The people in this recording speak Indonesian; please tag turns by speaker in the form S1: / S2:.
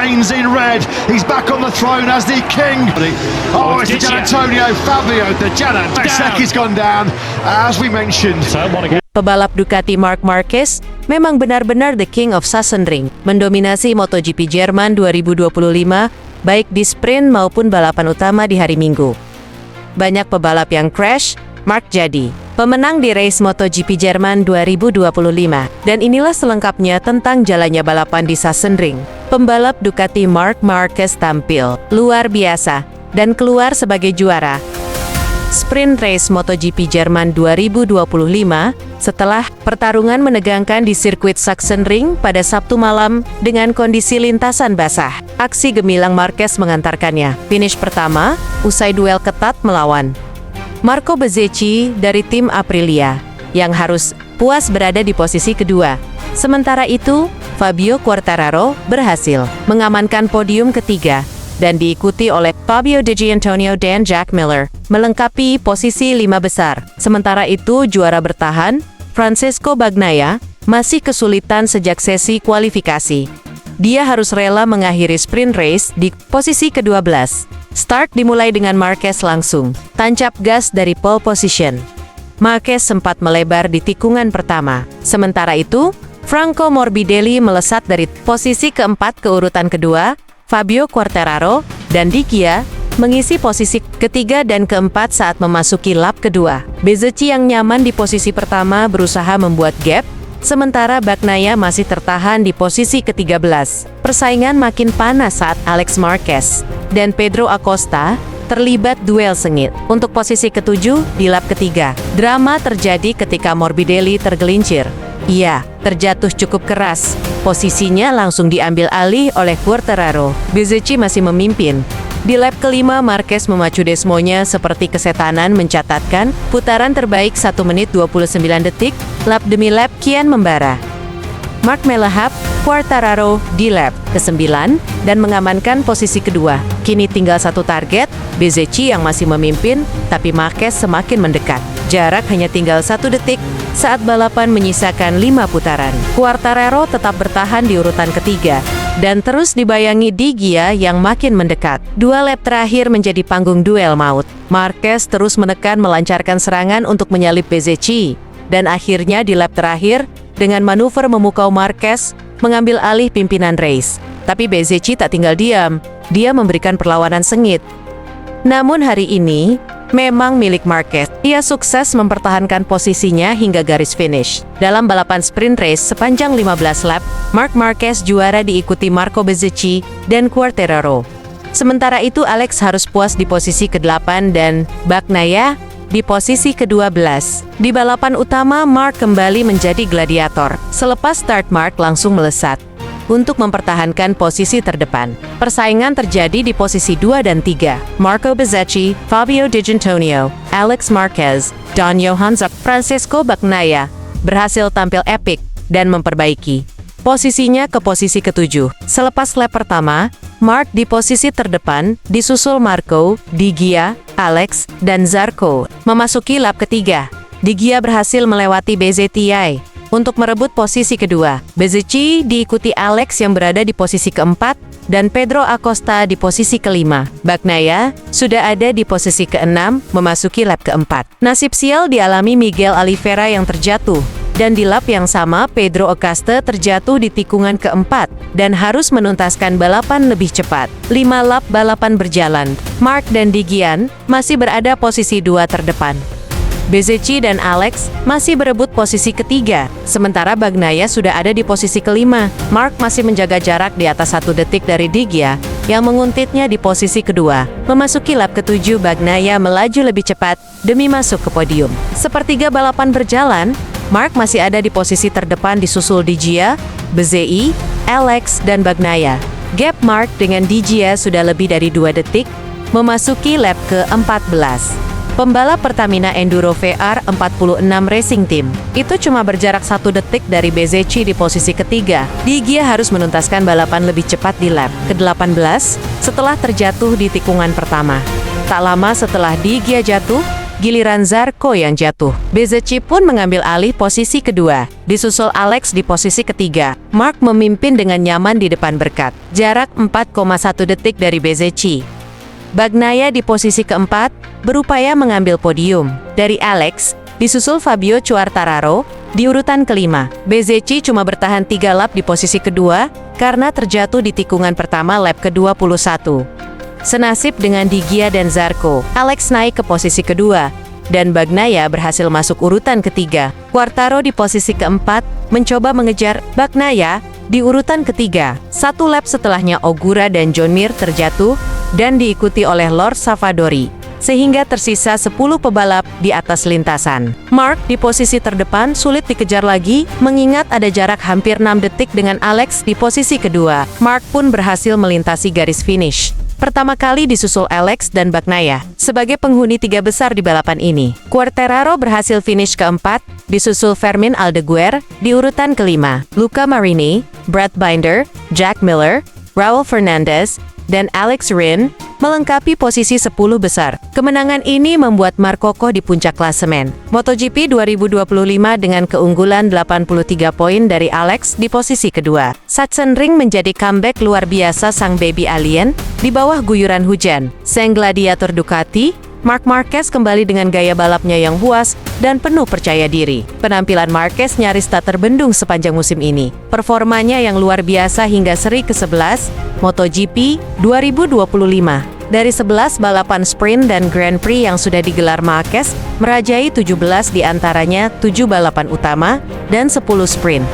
S1: reigns in red. He's back on the throne as the king. Oh, it's Gian Antonio Fabio. The Gian Bezzecchi's gone down, as we mentioned.
S2: Pebalap Ducati Marc Marquez memang benar-benar the king of Sachsenring, mendominasi MotoGP Jerman 2025, baik di sprint maupun balapan utama di hari Minggu. Banyak pebalap yang crash, Marc jadi pemenang di race MotoGP Jerman 2025. Dan inilah selengkapnya tentang jalannya balapan di Sachsenring. Pembalap Ducati Marc Marquez tampil luar biasa dan keluar sebagai juara sprint race MotoGP Jerman 2025 setelah pertarungan menegangkan di sirkuit Sachsenring pada Sabtu malam dengan kondisi lintasan basah. Aksi gemilang Marquez mengantarkannya finish pertama usai duel ketat melawan Marco Bezzecchi dari tim Aprilia yang harus puas berada di posisi kedua. Sementara itu, Fabio Quartararo berhasil mengamankan podium ketiga dan diikuti oleh Fabio De Gianantonio dan Jack Miller melengkapi posisi 5 besar. Sementara itu, juara bertahan Francesco Bagnaia masih kesulitan sejak sesi kualifikasi. Dia harus rela mengakhiri sprint race di posisi ke-12. Start dimulai dengan Marquez langsung tancap gas dari pole position. Marquez sempat melebar di tikungan pertama. Sementara itu, Franco Morbidelli melesat dari posisi keempat ke urutan kedua. Fabio Quartararo dan Di Gia mengisi posisi ketiga dan keempat saat memasuki lap kedua. Bezzecchi yang nyaman di posisi pertama berusaha membuat gap, sementara Bagnaia masih tertahan di posisi ke-13. Persaingan makin panas saat Alex Marquez dan Pedro Acosta terlibat duel sengit untuk posisi ke-7 di lap ketiga. Drama terjadi ketika Morbidelli tergelincir. Ia terjatuh cukup keras. Posisinya langsung diambil alih oleh Quartararo. Bezzecchi masih memimpin. Di lap kelima, Marquez memacu desmonya seperti kesetanan mencatatkan putaran terbaik 1 menit 29 detik, lap demi lap kian membara. Marc melahap Quartararo di lap ke-9 dan mengamankan posisi kedua. Kini tinggal satu target, Bezzecchi yang masih memimpin, tapi Marquez semakin mendekat. Jarak hanya tinggal 1 detik saat balapan menyisakan 5 putaran. Quartararo tetap bertahan di urutan ketiga dan terus dibayangi Di Gia yang makin mendekat. 2 lap terakhir menjadi panggung duel maut. Marquez terus menekan melancarkan serangan untuk menyalip Bezzecchi dan akhirnya di lap terakhir dengan manuver memukau Marquez mengambil alih pimpinan race. Tapi Bezzecchi tak tinggal diam. Dia memberikan perlawanan sengit. Namun hari ini memang milik Marquez. Ia sukses mempertahankan posisinya hingga garis finish. Dalam balapan sprint race sepanjang 15 lap, Marc Marquez juara diikuti Marco Bezzecchi dan Quartararo. Sementara itu Alex harus puas di posisi ke-8 dan Bagnaia di posisi ke-12. Di balapan utama, Marc kembali menjadi gladiator. Selepas start, Marc langsung melesat untuk mempertahankan posisi terdepan. Persaingan terjadi di posisi 2 dan 3. Marco Bezzecchi, Fabio Di Gianantonio, Alex Marquez, Don Johann Zarco, Francesco Bagnaia berhasil tampil epik dan memperbaiki posisinya ke posisi ke-7. Selepas lap pertama, Marc di posisi terdepan, disusul Marco, Di Gia, Alex, dan Zarco. Memasuki lap ketiga, Di Gia berhasil melewati Bezzecchi untuk merebut posisi kedua. Bezzecchi diikuti Alex yang berada di posisi keempat dan Pedro Acosta di posisi kelima. Bagnaia sudah ada di posisi keenam memasuki lap keempat. Nasib sial dialami Miguel Oliveira yang terjatuh. Dan di lap yang sama, Pedro Acosta terjatuh di tikungan keempat dan harus menuntaskan balapan lebih cepat. 5 lap balapan berjalan, Marc dan Di Gia masih berada posisi 2 terdepan. Bezzecchi dan Alex masih berebut posisi ketiga, sementara Bagnaia sudah ada di posisi kelima. Marc masih menjaga jarak di atas 1 detik dari Di Gia yang menguntitnya di posisi kedua. Memasuki lap ke-7, Bagnaia melaju lebih cepat demi masuk ke podium. Sepertiga balapan berjalan, Marc masih ada di posisi terdepan disusul Di Gia, Bezzecchi, Alex, dan Bagnaia. Gap Marc dengan Di Gia sudah lebih dari 2 detik memasuki lap ke-14. Pembalap Pertamina Enduro VR46 Racing Team itu cuma berjarak 1 detik dari Bezzecchi di posisi ketiga. Di Gia harus menuntaskan balapan lebih cepat di lap ke-18 setelah terjatuh di tikungan pertama. Tak lama setelah Di Gia jatuh, giliran Zarco yang jatuh. Bezzecchi pun mengambil alih posisi kedua, disusul Alex di posisi ketiga. Mark memimpin dengan nyaman di depan berkat jarak 4,1 detik dari Bezzecchi. Bagnaia di posisi keempat, berupaya mengambil podium dari Alex, disusul Fabio Quartararo di urutan kelima. Bezzecchi cuma bertahan 3 lap di posisi kedua karena terjatuh di tikungan pertama lap ke-21. Senasib dengan Di Gia dan Zarco, Alex naik ke posisi kedua, dan Bagnaia berhasil masuk urutan ketiga. Quartararo di posisi keempat mencoba mengejar Bagnaia di urutan ketiga. 1 lap setelahnya Ogura dan John Mir terjatuh dan diikuti oleh Lord Savadori, sehingga tersisa 10 pebalap di atas lintasan. Mark di posisi terdepan sulit dikejar lagi, mengingat ada jarak hampir 6 detik dengan Alex di posisi kedua. Mark pun berhasil melintasi garis finish pertama kali disusul Alex dan Bagnaia sebagai penghuni 3 besar di balapan ini. Quartararo berhasil finish keempat, disusul Fermin Aldeguer di urutan kelima. Luca Marini, Brad Binder, Jack Miller, Raul Fernandez, dan Alex Rins melengkapi posisi 10 besar. Kemenangan ini membuat Mark kokoh di puncak klasemen MotoGP 2025 dengan keunggulan 83 poin dari Alex di posisi kedua. Sachsenring menjadi comeback luar biasa sang baby alien di bawah guyuran hujan. Sang gladiator Ducati, Marc Marquez kembali dengan gaya balapnya yang puas dan penuh percaya diri. Penampilan Marquez nyaris tak terbendung sepanjang musim ini. Performanya yang luar biasa hingga seri ke-11 MotoGP 2025. Dari 11 balapan sprint dan Grand Prix yang sudah digelar, Marquez merajai 17 diantaranya 7 balapan utama dan 10 sprint.